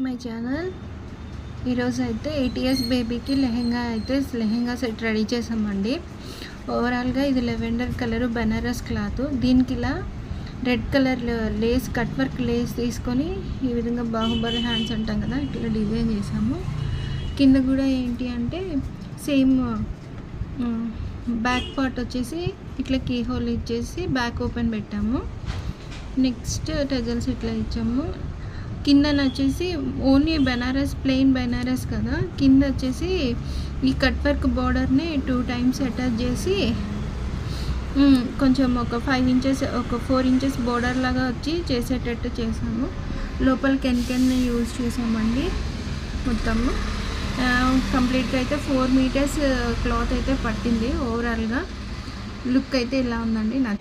My channel. ఈరోజు అయితే 8 years బేబీకి లెహెంగా సెట్ రెడీ చేసామండి. ఓవరాల్గా ఇది లెవెండర్ కలరు బనారస్ క్లాత్. దీనికి ఇలా red colour Lay's cut work lace తీసుకొని ఈ విధంగా బాహుబలి హ్యాండ్స్ అంటాం కదా, ఇట్లా డిజైన్ చేసాము. కింద కూడా ఏంటి అంటే సేమ్ బ్యాక్ పార్ట్ వచ్చేసి ఇట్లా కీ హోల్ ఇచ్చేసి బ్యాక్ ఓపెన్ పెట్టాము. నెక్స్ట్ టజల్స్ ఇట్లా ఇచ్చాము. కింద వచ్చేసి ఓన్లీ బనారస్, ప్లెయిన్ బనారస్ కదా, కింద వచ్చేసి ఈ కట్ వర్క్ బార్డర్ని 2 times అటాచ్ చేసి కొంచెం ఒక 5 inches ఒక 4 inches బార్డర్ లాగా వచ్చి చేసేటట్టు చేసాము. లోపల కెన్ యూజ్ చేసామండి. మొత్తము కంప్లీట్గా అయితే 4 meters క్లాత్ అయితే పట్టింది. ఓవరాల్గా లుక్ అయితే ఇలా ఉందండి. నాకు